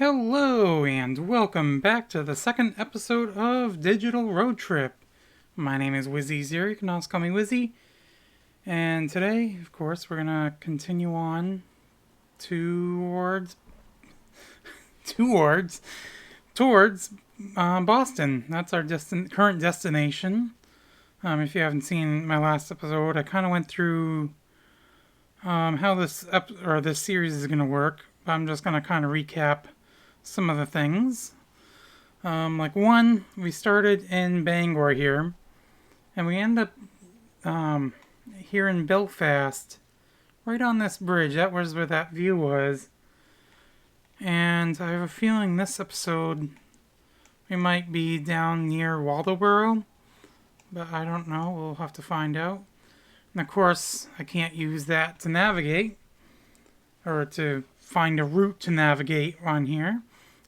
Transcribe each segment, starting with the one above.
Hello and welcome back to the second episode of Digital Road Trip. My name is Wizzy0, you can also call me Wizzy. And today, of course, we're gonna continue on towards Boston. That's our current destination. If you haven't seen my last episode, I kind of went through how this series is gonna work. I'm just gonna kind of recap some of the things. Like one, we started in Bangor here, and we end up here in Belfast, right on this bridge. That was where that view was. And I have a feeling this episode we might be down near Waldoboro, but I don't know. We'll have to find out. And of course, I can't use that to navigate or to find a route to navigate on here,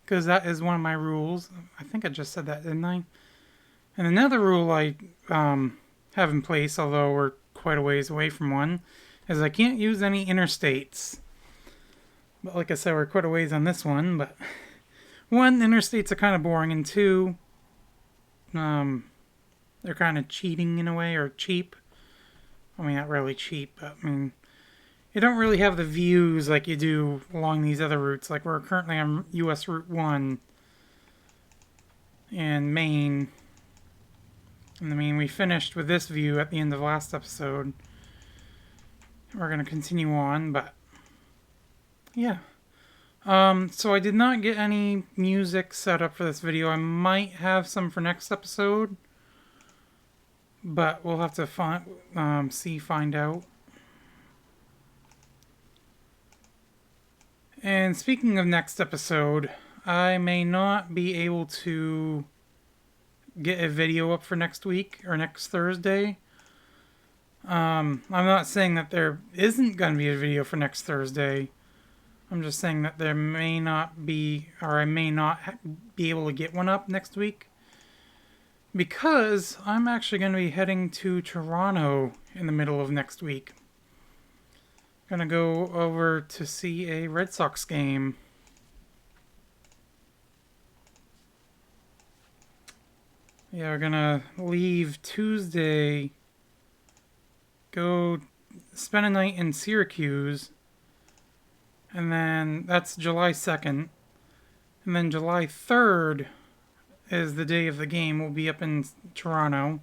because that is one of my rules. I think I just said that, didn't I? And another rule I have in place, although we're quite a ways away from one, is I can't use any interstates. But like I said, we're quite a ways on this one. But one, interstates are kind of boring, and two, they're kind of cheating in a way, or cheap. I mean, not really cheap, but I mean, you don't really have the views like you do along these other routes. Like we're currently on US Route 1 in Maine. And I mean, we finished with this view at the end of last episode. We're going to continue on, but yeah. So I did not get any music set up for this video. I might have some for next episode, but we'll have to find out. And speaking of next episode, I may not be able to get a video up for next week or next Thursday. I'm not saying that there isn't going to be a video for next Thursday. I'm just saying that there may not be, or I may not be able to get one up next week, because I'm actually going to be heading to Toronto in the middle of next week. Gonna go over to see a Red Sox game. Yeah, we're gonna leave Tuesday, go spend a night in Syracuse, and then that's July 2nd. And then July 3rd is the day of the game. We'll be up in Toronto.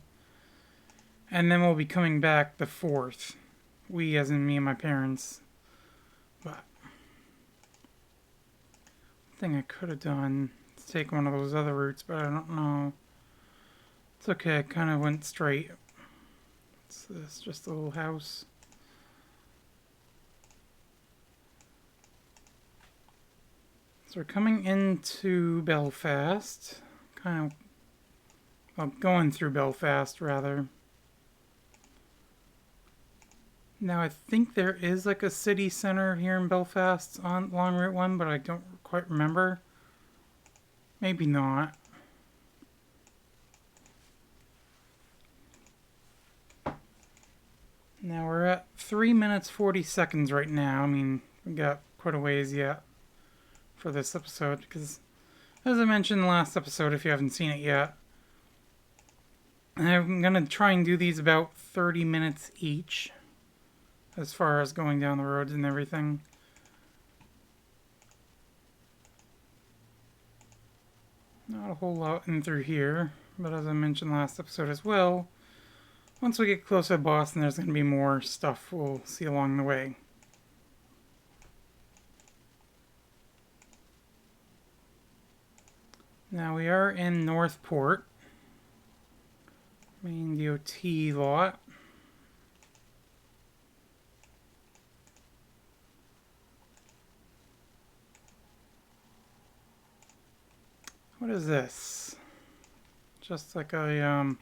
And then we'll be coming back the 4th. We, as in me and my parents. But I think I could have done to take one of those other routes, but I don't know. It's okay, I kind of went straight. What's this? Just a little house. So we're coming into Belfast. Going through Belfast, rather. Now, I think there is like a city center here in Belfast on Long Route 1, but I don't quite remember. Maybe not. Now, we're at 3 minutes 40 seconds right now. I mean, we got quite a ways yet for this episode, because, as I mentioned in the last episode, if you haven't seen it yet, I'm going to try and do these about 30 minutes each, as far as going down the roads and everything. Not a whole lot in through here, but as I mentioned last episode as well, once we get closer to Boston, there's going to be more stuff we'll see along the way. Now we are in Northport, Maine DOT lot. What is this? Just like a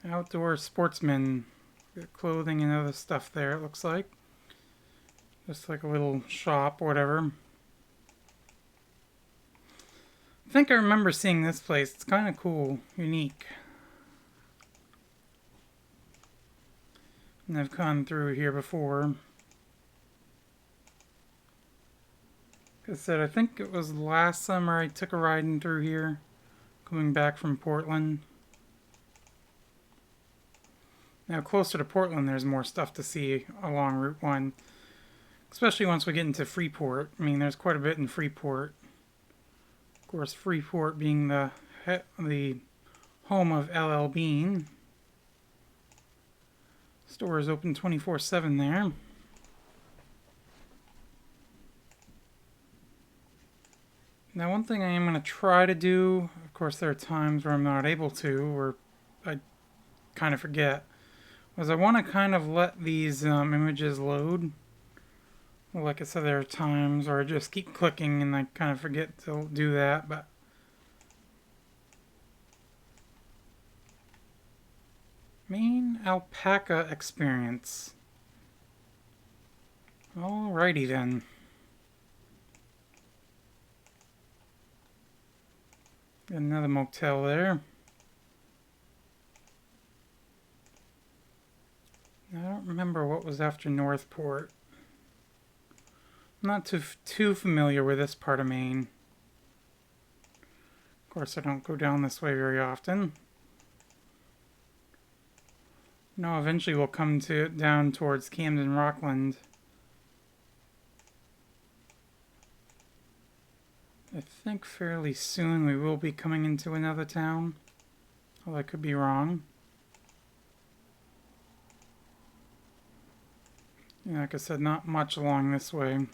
outdoor sportsman. Clothing and other stuff there, it looks like. Just like a little shop or whatever. I think I remember seeing this place. It's kind of cool, unique. And I've gone through here before. I said, I think it was last summer I took a ride in through here, coming back from Portland. Now, closer to Portland, there's more stuff to see along Route 1, especially once we get into Freeport. I mean, there's quite a bit in Freeport. Of course, Freeport being the home of LL Bean. Store is open 24/7 there. Now, one thing I am going to try to do, of course there are times where I'm not able to, or I kind of forget, was I want to kind of let these images load. Like I said, there are times where I just keep clicking and I kind of forget to do that, but Maine alpaca experience. Alrighty then. Another motel there. I don't remember what was after Northport. I'm not too familiar with this part of Maine. Of course, I don't go down this way very often. No, eventually we'll come down towards Camden, Rockland. I think fairly soon we will be coming into another town. Although I could be wrong. Yeah, like I said, not much along this way.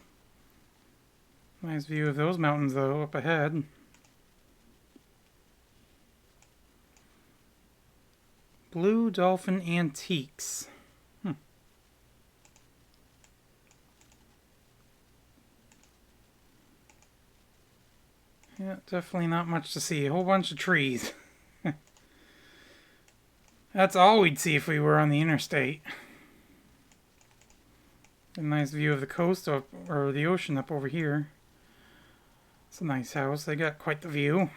Nice view of those mountains, though, up ahead. Blue Dolphin Antiques. Yeah, definitely not much to see. A whole bunch of trees. That's all we'd see if we were on the interstate. A nice view of the coast or the ocean up over here. It's a nice house. They got quite the view.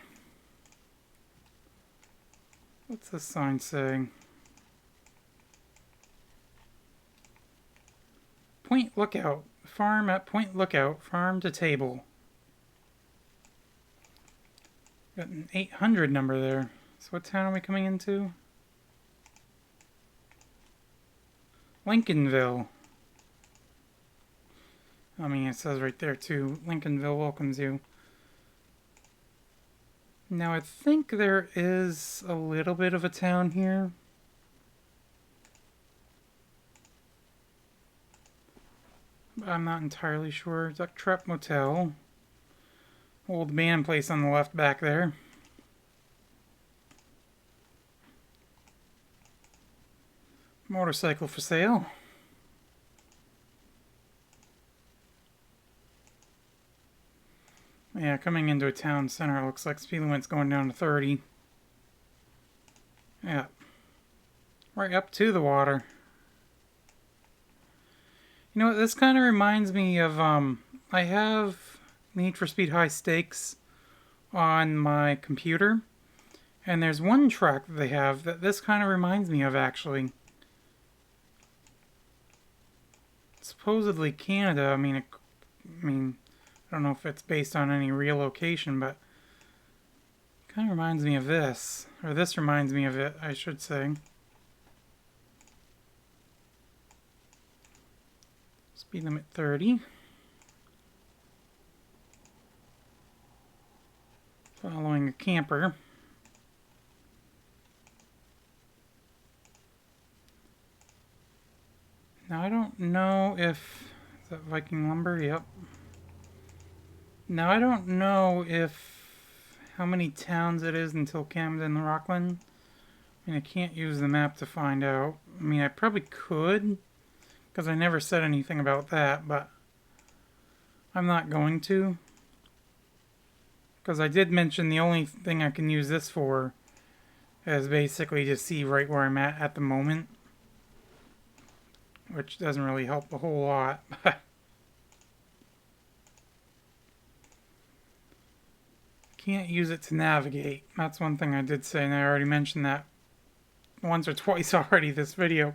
What's this sign saying? Point Lookout. Farm at Point Lookout. Farm to table. Got an 800 number there. So what town are we coming into? Lincolnville. I mean, it says right there too. Lincolnville welcomes you. Now, I think there is a little bit of a town here. But I'm not entirely sure. Duck Trap Motel. Old man place on the left back there. Motorcycle for sale. Yeah, coming into a town center, looks like speed limit's going down to 30. Yeah. Right up to the water. You know what, this kind of reminds me of, I have Need for Speed High Stakes on my computer. And there's one track that they have that this kind of reminds me of, actually. Supposedly Canada, I mean, I don't know if it's based on any real location, but it kind of reminds me of this. Or this reminds me of it, I should say. Speed limit 30. Following a camper. Now I don't know if... Is that Viking Lumber? Yep. Now I don't know how many towns it is until Camden and Rockland. I mean, I can't use the map to find out. I mean, I probably could, because I never said anything about that, but I'm not going to. Because I did mention the only thing I can use this for is basically to see right where I'm at the moment. Which doesn't really help a whole lot. Can't use it to navigate. That's one thing I did say, and I already mentioned that once or twice already this video.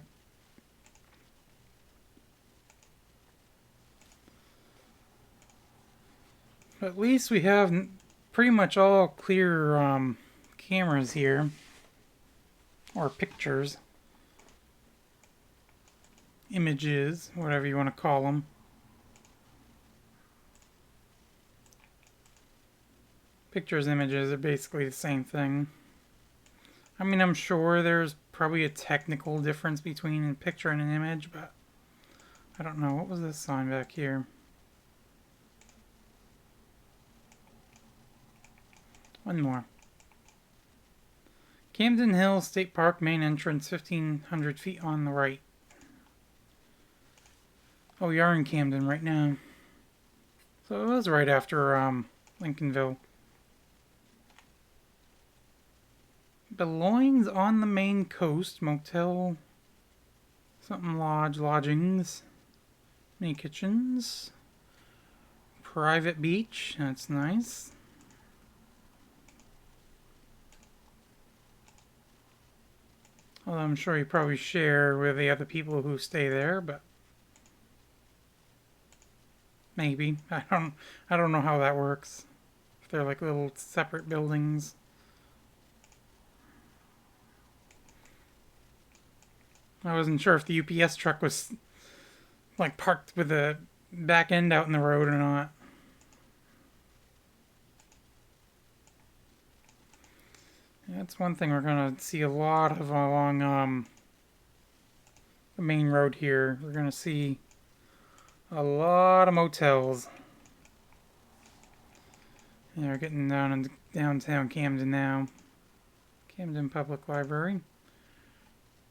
At least we have pretty much all clear cameras here. Or pictures. Images, whatever you want to call them. Pictures, images are basically the same thing. I mean, I'm sure there's probably a technical difference between a picture and an image, but I don't know. What was this sign back here? One more. Camden Hill State Park main entrance, 1,500 feet on the right. Oh, we are in Camden right now. So it was right after Lincolnville. Belongings on the Maine coast, motel, something lodge, lodgings, mini kitchens, private beach, that's nice. Although I'm sure you probably share with the other people who stay there, but maybe. I don't know how that works. If they're like little separate buildings. I wasn't sure if the UPS truck was like parked with the back end out in the road or not. That's one thing we're gonna see a lot of along the main road here. We're gonna see a lot of motels. Yeah, we're getting down in downtown Camden now. Camden Public Library.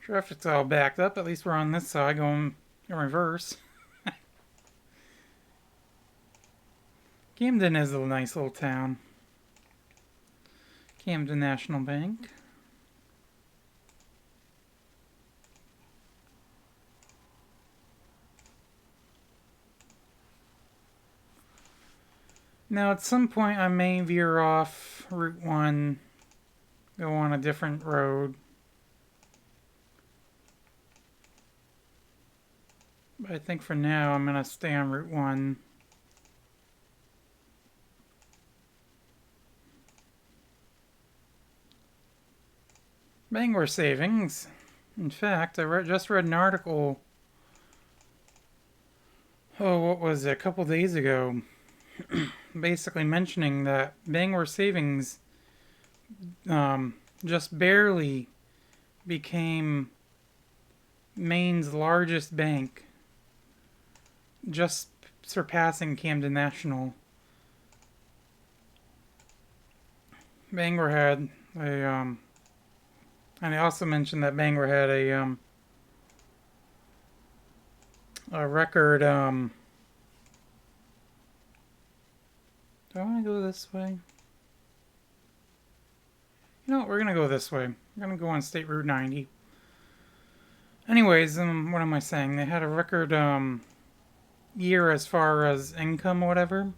Traffic's all backed up. At least we're on this side going in reverse. Camden is a nice little town. Camden National Bank. Now at some point I may veer off Route 1, go on a different road. But I think for now I'm going to stay on Route 1. Bangor savings. In fact, I just read an article, what was it, a couple days ago, basically mentioning that Bangor savings just barely became Maine's largest bank, just surpassing Camden National. Bangor had a and I also mentioned that Bangor had a record. Do I want to go this way? You know what? We're gonna go this way. We're gonna go on State Route 90. Anyways, what am I saying? They had a record year as far as income or whatever.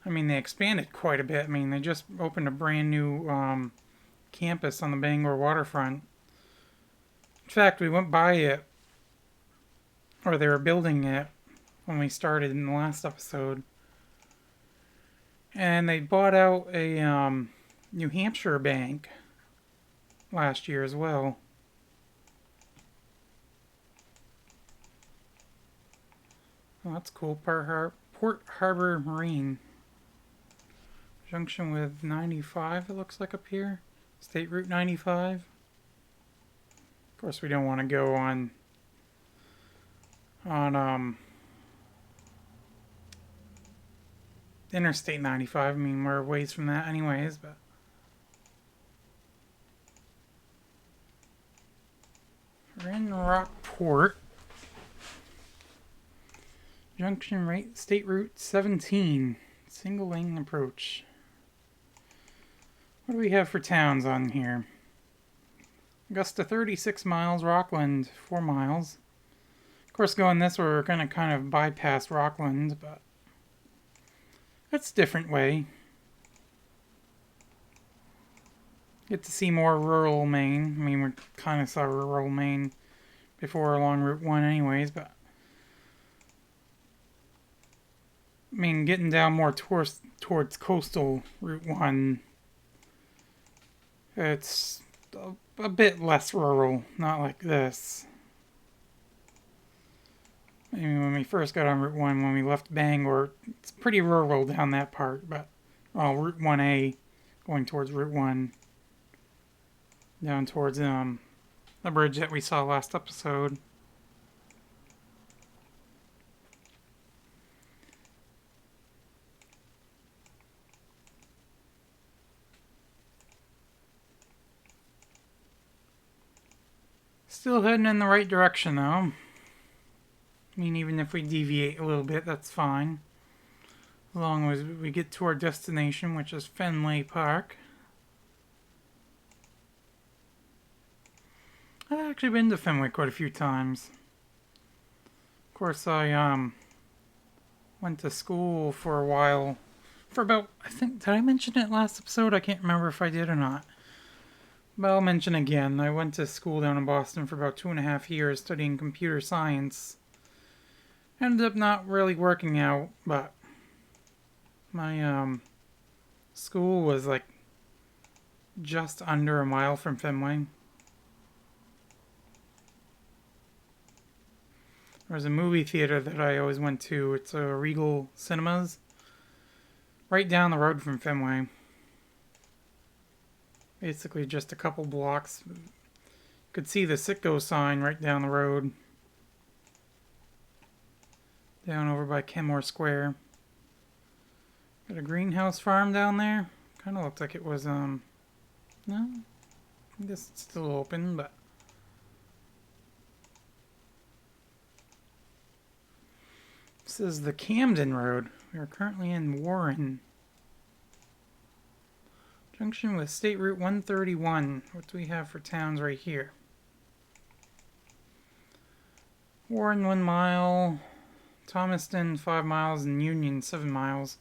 I mean, they expanded quite a bit. I mean, they just opened a brand new campus on the Bangor waterfront. In fact, we went by it, or they were building it when we started in the last episode. And they bought out a New Hampshire bank last year as well. Oh, that's cool. Port Harbor Marine. Junction with 95, it looks like up here. State Route 95. Of course, we don't want to go on Interstate 95. I mean, we're a ways from that anyways, but we're in Rockport. Junction rate, State Route 17. Single lane approach. What do we have for towns on here? Augusta 36 miles, Rockland 4 miles. Of course, going this way, we're going to kind of bypass Rockland, but that's a different way. Get to see more rural Maine. I mean, we kind of saw rural Maine before along Route 1 anyways, but I mean, getting down more towards coastal Route 1, it's a bit less rural, not like this. I mean, when we first got on Route 1, when we left Bangor, it's pretty rural down that part, but, well, Route 1A, going towards Route 1, down towards the bridge that we saw last episode. Still heading in the right direction, though. I mean, even if we deviate a little bit, that's fine. As long as we get to our destination, which is Fenway Park. I've actually been to Fenway quite a few times. Of course, I went to school for a while. For about, I think, did I mention it last episode? I can't remember if I did or not. But I'll mention again. I went to school down in Boston for about 2.5 years studying computer science. Ended up not really working out, but my school was like just under a mile from Fenway. There's a movie theater that I always went to. It's a Regal Cinemas, right down the road from Fenway. Basically just a couple blocks. Could see the Sitco sign right down the road. Down over by Kenmore Square. Got a greenhouse farm down there. Kind of looked like it was, no? I guess it's still open, but... This is the Camden Road. We are currently in Warren. Junction with State Route 131. What do we have for towns right here? Warren 1 mile, Thomaston 5 miles, and Union 7 miles.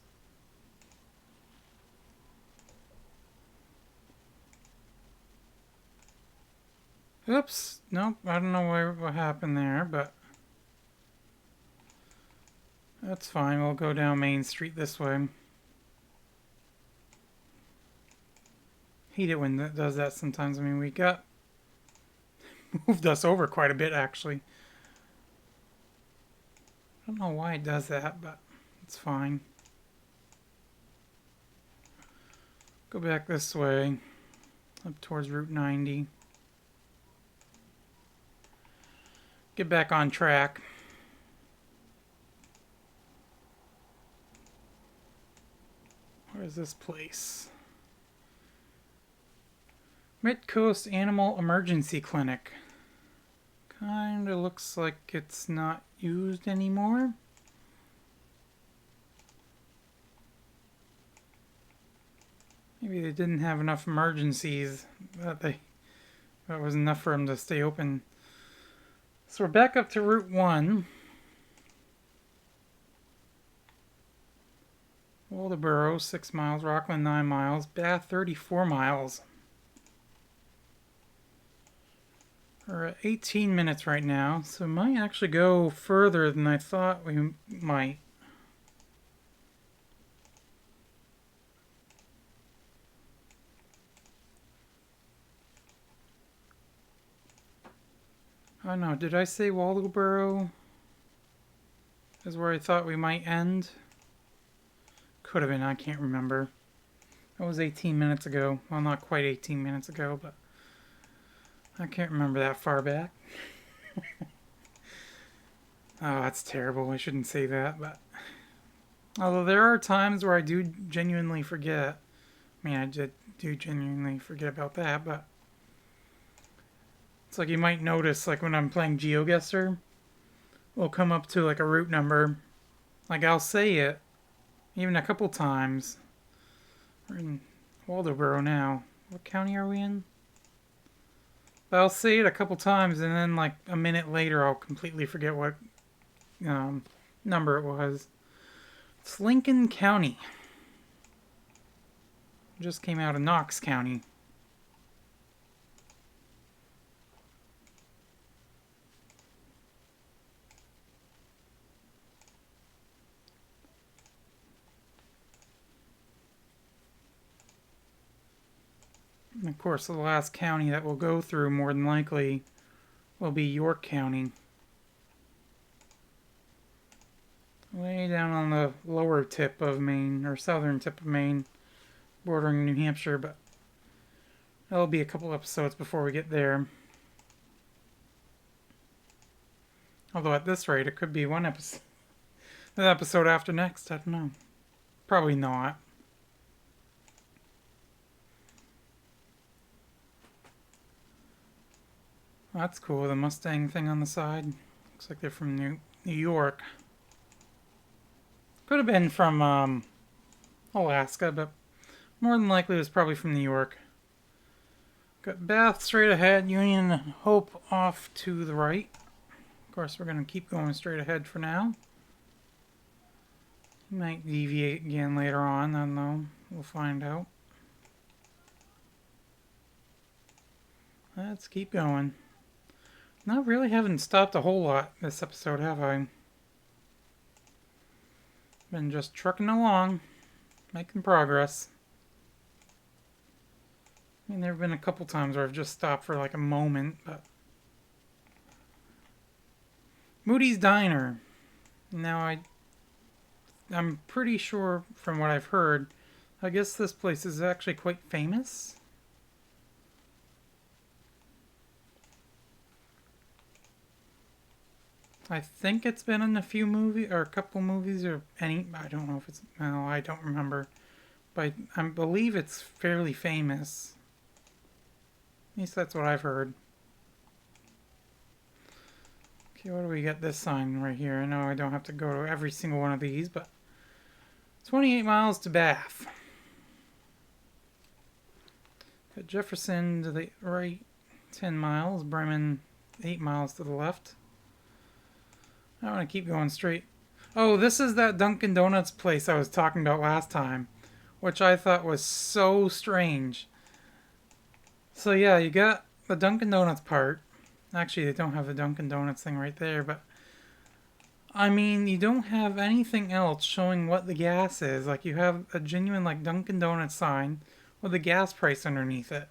Oops, nope, I don't know what happened there, but that's fine. We'll go down Main Street this way. Hate it when it does that sometimes. I mean, we got moved us over quite a bit, actually. I don't know why it does that, but it's fine. Go back this way, up towards Route 90. Get back on track. Where's this place? Mid-Coast Animal Emergency Clinic. Kinda looks like it's not used anymore. Maybe they didn't have enough emergencies that was enough for them to stay open. So we're back up to Route 1. Waldoboro, 6 miles. Rockland, 9 miles. Bath, 34 miles. We're at 18 minutes right now, so we might actually go further than I thought we might. Oh no, did I say Waldoboro is where I thought we might end? Could have been, I can't remember. That was 18 minutes ago. Well, not quite 18 minutes ago, but I can't remember that far back. Oh, that's terrible. I shouldn't say that, but... Although there are times where I do genuinely forget. I mean, I do genuinely forget about that, but... It's like you might notice, like when I'm playing GeoGuessr, we'll come up to like a route number. Like I'll say it, even a couple times. We're in Waldoboro now. What county are we in? But I'll say it a couple times, and then like a minute later, I'll completely forget what number it was. It's Lincoln County. Just came out of Knox County. And of course, the last county that we'll go through, more than likely, will be York County. Way down on the lower tip of Maine, or southern tip of Maine, bordering New Hampshire, but that'll be a couple episodes before we get there. Although at this rate, it could be one episode. The episode after next, I don't know. Probably not. That's cool, the Mustang thing on the side. Looks like they're from New York. Could have been from Alaska, but more than likely it was probably from New York. Got Bath straight ahead, Union and Hope off to the right. Of course, we're going to keep going straight ahead for now. Might deviate again later on, I don't know. We'll find out. Let's keep going. Not really haven't stopped a whole lot this episode, have I? Been just trucking along, making progress. I mean, there have been a couple times where I've just stopped for like a moment, but... Moody's Diner. Now, I'm pretty sure from what I've heard, I guess this place is actually quite famous. I think it's been in a few movies, or a couple movies, or any, I don't know if it's, no, I don't remember. But I believe it's fairly famous. At least that's what I've heard. Okay, what do we get this sign right here? I know I don't have to go to every single one of these, but 28 miles to Bath. Got Jefferson to the right, 10 miles. Bremen, 8 miles to the left. I want to keep going straight. Oh, this is that Dunkin' Donuts place I was talking about last time, which I thought was so strange. So yeah, you got the Dunkin' Donuts part. Actually, they don't have the Dunkin' Donuts thing right there, but I mean, you don't have anything else showing what the gas is. Like, you have a genuine, like, Dunkin' Donuts sign with the gas price underneath it.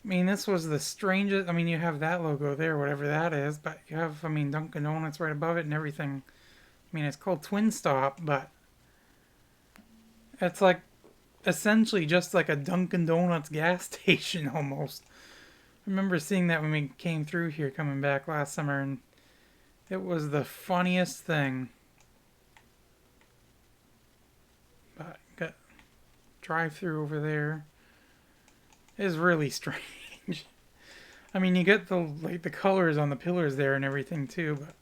I mean, this was the strangest... I mean, you have that logo there, whatever that is, but you have, I mean, Dunkin' Donuts right above it and everything. I mean, it's called Twin Stop, but it's like essentially just like a Dunkin' Donuts gas station almost. I remember seeing that when we came through here coming back last summer, and it was the funniest thing. But got drive-through over there. It is really strange. I mean, you get the like the colors on the pillars there and everything too, but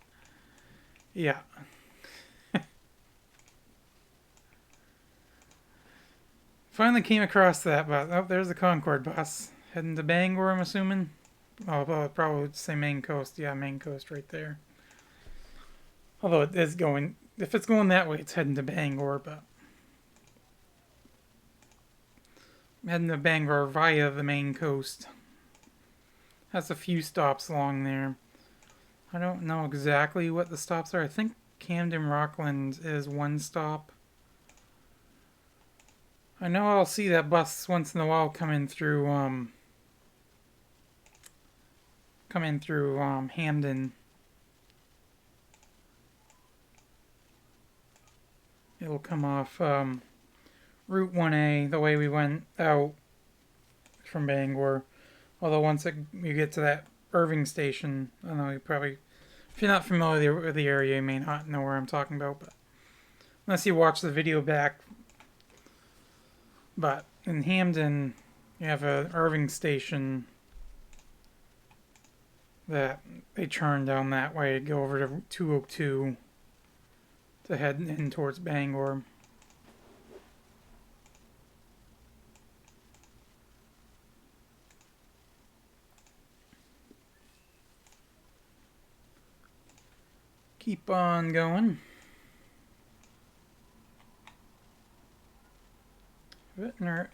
yeah. Finally came across that, but oh, there's the Concord bus heading to Bangor, I'm assuming. Oh, well, probably would say Maine Coast. Yeah, Maine Coast right there. Although it is going, if it's going that way, it's heading to Bangor, but heading to Bangor via the Maine Coast. Has a few stops along there. I don't know exactly what the stops are. I think Camden Rockland is one stop. I know I'll see that bus once in a while coming through Hamden. It'll come off Route 1A, the way we went out from Bangor. Although once you get to that Irving station, I don't know, you probably, if you're not familiar with the area, you may not know where I'm talking about, but unless you watch the video back. But in Hamden, you have a Irving station that they churn down that way to go over to 202 to head in towards Bangor. Keep on going.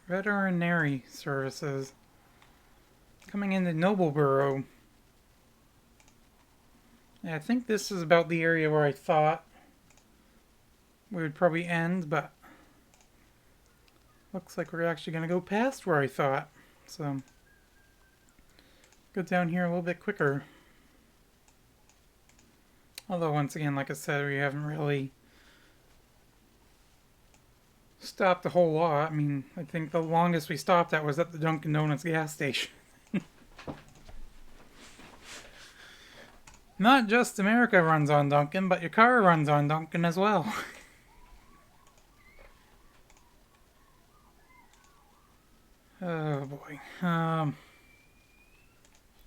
Veterinary services. Coming into Nobleboro. Yeah, I think this is about the area where I thought we would probably end, but Looks like we're actually going to go past where I thought. So, go down here a little bit quicker. Although, once again, like I said, we haven't really stopped a whole lot. I mean, I think the longest we stopped at was at the Dunkin' Donuts gas station. Not just America runs on Dunkin', but your car runs on Dunkin' as well. Oh boy.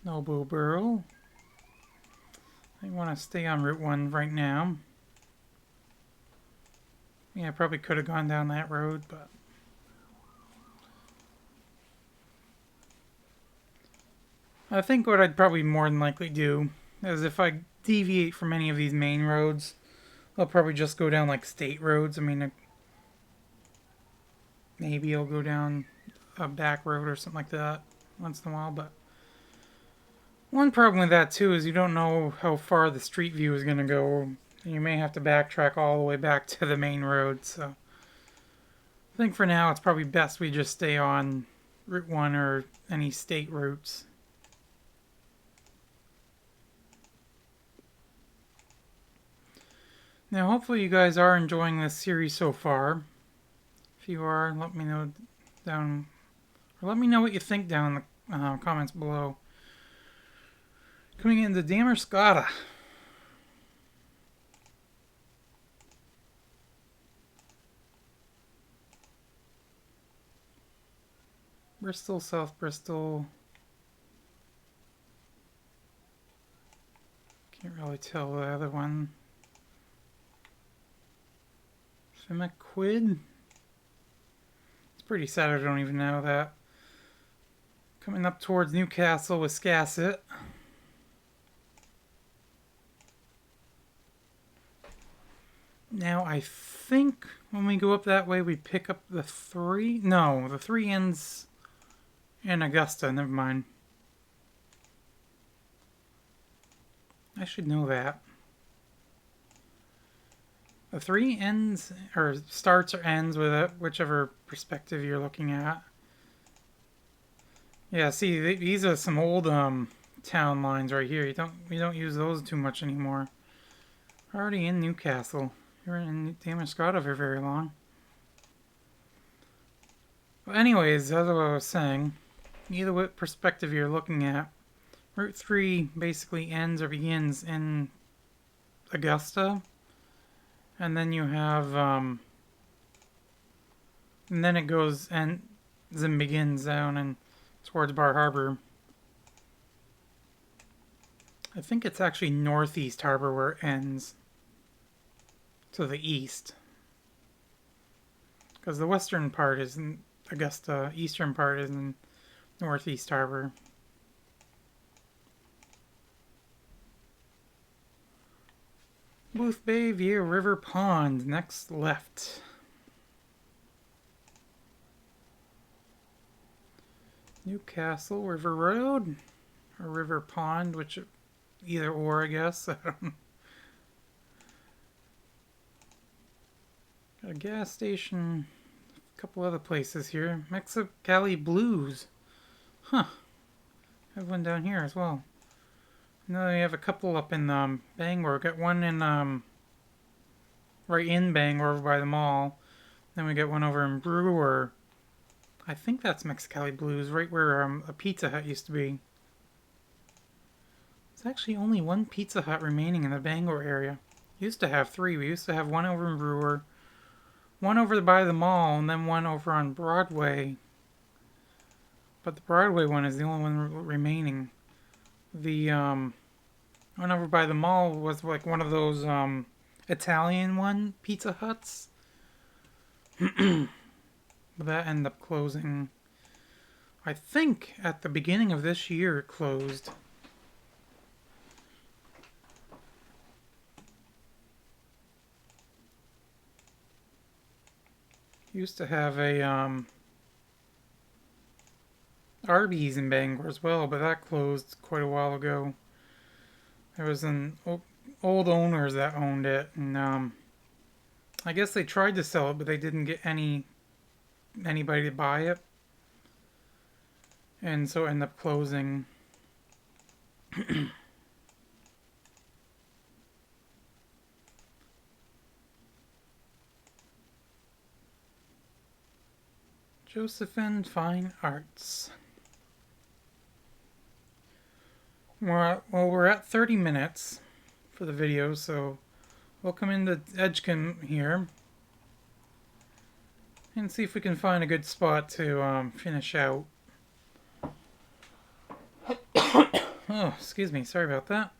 Nobleboro. I want to stay on Route 1 right now. Yeah, I probably could have gone down that road, but... I think what I'd probably more than likely do is if I deviate from any of these main roads, I'll probably just go down like state roads. I mean, maybe I'll go down a back road or something like that once in a while, but one problem with that too is you don't know how far the street view is going to go. You may have to backtrack all the way back to the main road, so I think for now it's probably best we just stay on Route 1 or any state routes. Now hopefully you guys are enjoying this series so far. If you are, let me know down, or let me know what you think down in the comments below. Coming into Damerscotta. Bristol, South Bristol. Can't really tell the other one. Fimaquid. It's pretty sad I don't even know that. Coming up towards Newcastle, Wiscasset. Now I think when we go up that way we pick up the 3. No, the 3 ends in Augusta. Never mind. I should know that. The 3 ends, or starts or ends with it, whichever perspective you're looking at. Yeah, see, these are some old town lines right here. We don't use those too much anymore. We're already in Newcastle. You're in Damerscotta for very long. But anyways, as I was saying, either what perspective you're looking at, Route 3 basically ends or begins in Augusta. And then you have, and then it goes and then begins down and towards Bar Harbor. I think it's actually Northeast Harbor where it ends. To the east. Because the western part is in Augusta, eastern part is in Northeast Harbor. Booth Bay via River Pond, next left. Newcastle River Road, or River Pond, which either or I guess. I don't know. Got a gas station, a couple other places here. Mexicali Blues. Huh. I have one down here as well. No, we have a couple up in Bangor. Got one in right in Bangor over by the mall. Then we got one over in Brewer. I think that's Mexicali Blues, right where a Pizza Hut used to be. There's actually only one Pizza Hut remaining in the Bangor area. Used to have 3. We used to have one over in Brewer, one over by the mall, and then one over on Broadway. But the Broadway one is the only one remaining. The one over by the mall was like one of those Italian Pizza Huts. But that ended up closing. I think at the beginning of this year it closed. Used to have a Arby's in Bangor as well, but that closed quite a while ago. There was an old owners that owned it, and I guess they tried to sell it, but they didn't get any anybody to buy it. And so it ended up closing. Josephine Fine Arts. We're at 30 minutes for the video, so we'll come into Edgecombe here and see if we can find a good spot to finish out. Oh, excuse me. Sorry about that.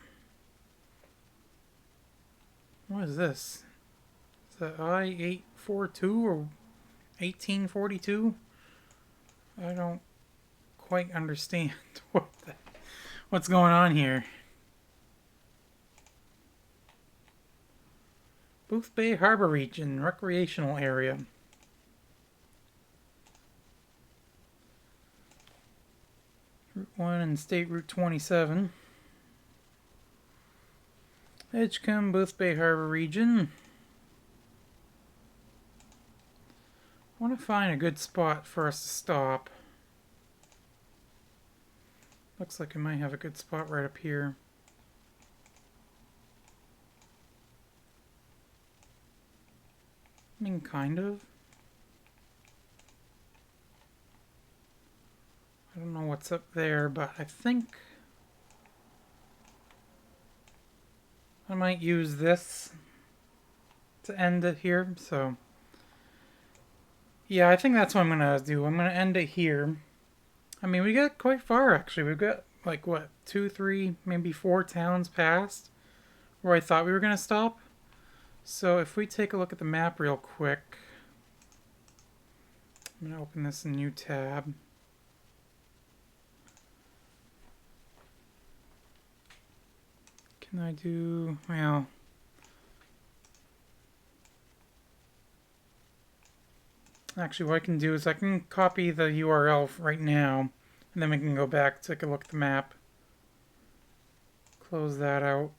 What is this? Is that I-842 or 1842? I don't quite understand what's going on here. Booth Bay Harbor Region Recreational Area. Route 1 and State Route 27. Edgecombe, Booth Bay Harbor Region. I want to find a good spot for us to stop. Looks like I might have a good spot right up here. I mean, kind of. I don't know what's up there, but I think I might use this to end it here. So, yeah, I think that's what I'm going to do. I'm going to end it here. I mean, we got quite far, actually. We've got, like, what, 2, 3, maybe 4 towns past where I thought we were going to stop. So if we take a look at the map real quick, I'm going to open this in a new tab. Can I do, well, actually what I can do is I can copy the URL right now, and then we can go back, take a look at the map, close that out.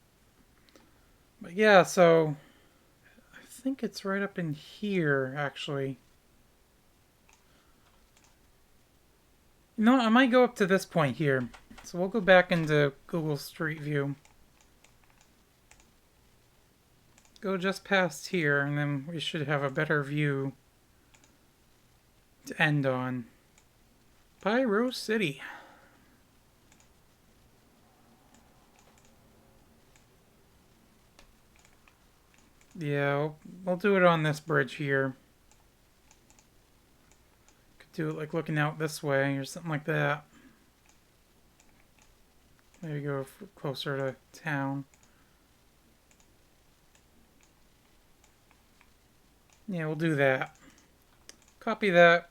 But yeah, so I think it's right up in here, actually. No, I might go up to this point here. So we'll go back into Google Street View. Go just past here, and then we should have a better view to end on. Pyro City. Yeah, we'll do it on this bridge here. Could do it like looking out this way or something like that. There you go, closer to town. Yeah, we'll do that. Copy that.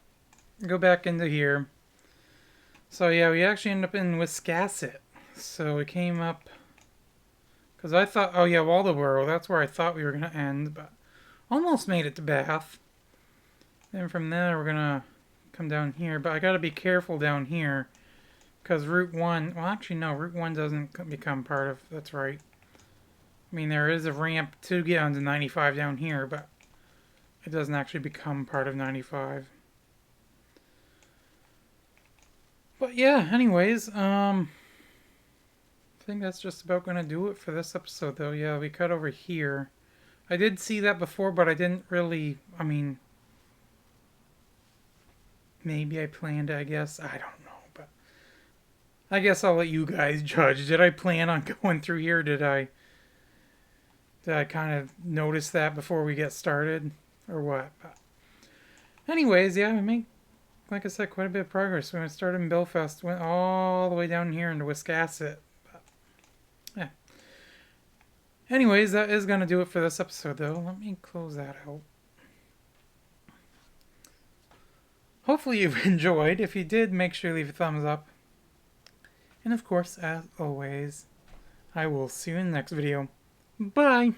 Go back into here. So yeah, we actually ended up in Wiscasset. So we came up, because I thought, oh yeah, Waldoboro, that's where I thought we were going to end, but almost made it to Bath. Then from there, we're going to come down here, but I got to be careful down here, because Route 1, well actually no, Route 1 doesn't become part of, that's right. I mean, there is a ramp to get onto 95 down here, but it doesn't actually become part of 95. But yeah, anyways, I think that's just about going to do it for this episode, though. Yeah, we cut over here. I did see that before, but I didn't really, I mean, maybe I planned it, I guess. I don't know, but I guess I'll let you guys judge. Did I plan on going through here? Did I kind of notice that before we get started? Or what? But anyways, yeah, we made, like I said, quite a bit of progress. When I started in Belfast, went all the way down here into Wiscasset. But, yeah. Anyways, that is going to do it for this episode, though. Let me close that out. Hopefully you've enjoyed. If you did, make sure you leave a thumbs up. And of course, as always, I will see you in the next video. Bye!